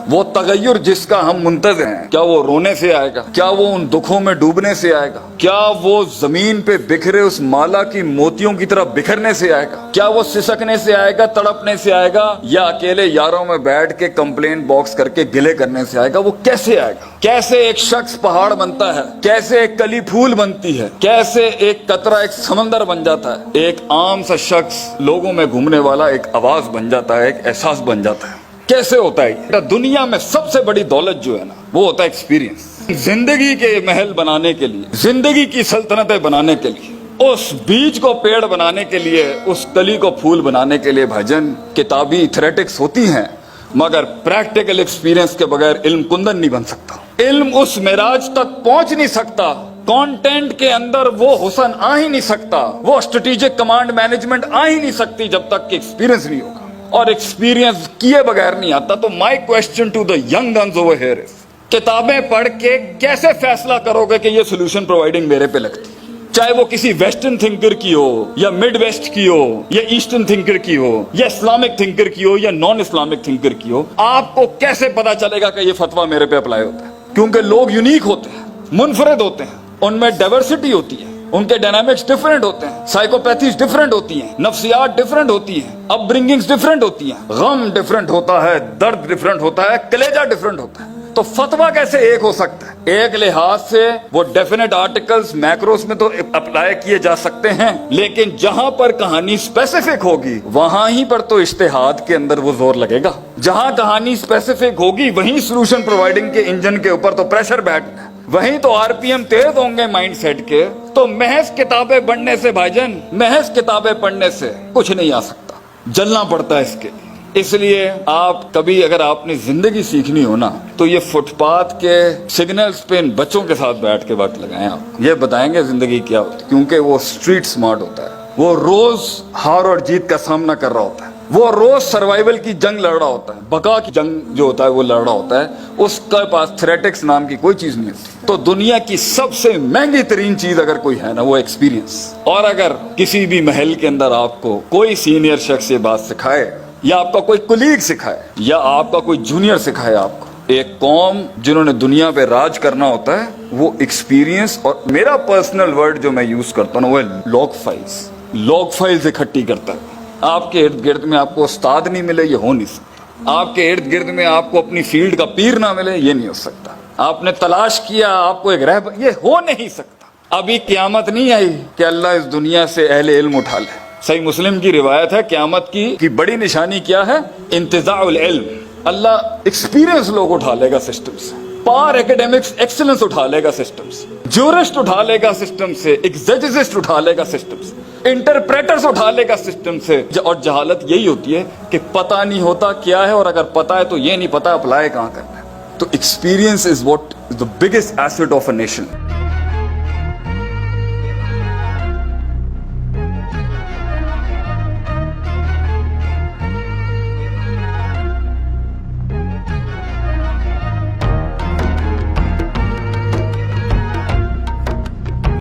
وہ تغیر جس کا ہم منتظر ہیں، کیا وہ رونے سے آئے گا؟ کیا وہ ان دکھوں میں ڈوبنے سے آئے گا؟ کیا وہ زمین پہ بکھرے اس مالا کی موتیوں کی طرح بکھرنے سے آئے گا؟ کیا وہ سسکنے سے آئے گا، تڑپنے سے آئے گا، یا اکیلے یاروں میں بیٹھ کے کمپلین باکس کر کے گلے کرنے سے آئے گا؟ وہ کیسے آئے گا؟ کیسے ایک شخص پہاڑ بنتا ہے، کیسے ایک کلی پھول بنتی ہے، کیسے ایک قطرہ ایک سمندر بن جاتا ہے، ایک عام سا شخص لوگوں میں گھومنے والا ایک آواز بن جاتا ہے، ایک احساس بن جاتا ہے؟ کیسے ہوتا ہے یہ؟ دنیا میں سب سے بڑی دولت جو ہے نا، وہ ہوتا ہے ایکسپیرینس۔ زندگی کے محل بنانے کے لیے، زندگی کی سلطنتیں بنانے کے لیے، اس بیج کو پیڑ بنانے کے لیے، اس کلی کو پھول بنانے کے لیے بھجن کتابی تھریٹکس ہوتی ہیں، مگر پریکٹیکل ایکسپیرینس کے بغیر علم کندن نہیں بن سکتا۔ علم اس معراج تک پہنچ نہیں سکتا، کانٹینٹ کے اندر وہ حسن آ ہی نہیں سکتا، وہ اسٹریٹجک کمانڈ مینجمنٹ آ ہی نہیں سکتی جب تک کہ ایکسپیرینس نہیں ہوگا، اور ایکسپیرینس کیے بغیر نہیں آتا۔ تو my question to the young guns over here is, کتابیں پڑھ کے کیسے فیصلہ کرو گے کہ یہ سولوشن پرووائڈنگ میرے پہ لگتی ہے؟ چاہے وہ کسی ویسٹرن تھنکر کی ہو، یا مڈ ویسٹ کی ہو، یا ایسٹرن تھنکر کی ہو، یا اسلامک تھنکر کی ہو، یا نان اسلامک تھنکر کی ہو، آپ کو کیسے پتا چلے گا کہ یہ فتویٰ میرے پہ اپلائی ہوتا ہے؟ کیونکہ لوگ یونیک ہوتے ہیں، منفرد ہوتے ہیں، ان میں ڈائیورسٹی ہوتی ہے، ان کے ڈائنامکس ڈیفرنٹ ہوتے ہیں، سائیکوپیتھیز ڈیفرنٹ ہوتی ہیں، نفسیات ڈیفرنٹ ہوتی ہیں، اپ برنگنگز ڈیفرنٹ ہوتی ہیں، غم ڈیفرنٹ ہوتا ہے، درد ڈیفرنٹ ہوتا ہے، کلیجہ ڈیفرنٹ ہوتا ہے۔ تو فتویٰ کیسے ایک ہو سکتا ہے؟ ایک لحاظ سے وہ ڈیفینٹ آرٹیکلز میکروز میں تو اپلائی کیے جا سکتے ہیں، لیکن جہاں پر کہانی اسپیسیفک ہوگی وہاں ہی پر تو اجتہاد کے اندر وہ زور لگے گا۔ جہاں کہانی اسپیسیفک ہوگی وہیں سولوشن پرووائڈنگ کے انجن کے اوپر تو پریشر بیٹھنا ہے، وہیں تو آر پی ایم تیز ہوں گے مائنڈ سیٹ کے۔ تو محض کتابیں پڑھنے سے بھائی جان، محض کتابیں پڑھنے سے کچھ نہیں آ سکتا، جلنا پڑتا ہے اس کے لیے۔ اس لیے آپ کبھی اگر آپ نے زندگی سیکھنی ہو نا، تو یہ فٹ پاتھ کے سگنلز پہ ان بچوں کے ساتھ بیٹھ کے وقت لگائیں، آپ یہ بتائیں گے زندگی کیا ہوتی ہے، کیونکہ وہ اسٹریٹ سمارٹ ہوتا ہے، وہ روز ہار اور جیت کا سامنا کر رہا ہوتا ہے، وہ روز سروائیول کی جنگ لڑ رہا ہوتا ہے، بقا کی جنگ جو ہوتا ہے وہ لڑ رہا ہوتا ہے، اس کے پاس تھریٹکس نام کی کوئی چیز نہیں ہوتی۔ تو دنیا کی سب سے مہنگی ترین چیز اگر کوئی ہے نا، وہ ایکسپیرینس۔ اور اگر کسی بھی محل کے اندر آپ کو کوئی سینئر شخص یہ بات سکھائے، یا آپ کا کوئی کولیگ سکھائے، یا آپ کا کوئی جونیئر سکھائے آپ کو، ایک قوم جنہوں نے دنیا پہ راج کرنا ہوتا ہے وہ ایکسپیرینس، اور میرا پرسنل ورڈ جو میں یوز کرتا ہوں وہ لاگ فائلز اکٹھی کرتا ہے۔ آپ کے ارد گرد میں آپ کو استاد نہیں ملے، یہ ہو نہیں سکتا۔ آپ کے ارد گرد میں آپ کو اپنی فیلڈ کا پیر نہ ملے، یہ نہیں ہو سکتا۔ آپ نے تلاش کیا آپ کو ایک رہبر، یہ ہو نہیں سکتا۔ ابھی قیامت نہیں آئی کہ اللہ اس دنیا سے اہل علم اٹھا لے۔ صحیح مسلم کی روایت ہے، قیامت کی بڑی نشانی کیا ہے؟ انتزاع العلم۔ اللہ ایکسپیرینس لوگ اٹھا لے گا سسٹم سے، پار ایکیڈیمکس ایکسلنس اٹھا لے گا سسٹم سے، جورسٹ اٹھا لے گا سسٹم سے، ایگزیجسٹ اٹھا لے گا سسٹم سے، انٹرپریٹرز اٹھا لے گا سسٹم سے۔ اور جہالت یہی ہوتی ہے کہ پتہ نہیں ہوتا کیا ہے، اور اگر پتہ ہے تو یہ نہیں پتہ اپلائی کہاں کرنا ہے۔ تو experience is what is the biggest asset of a nation.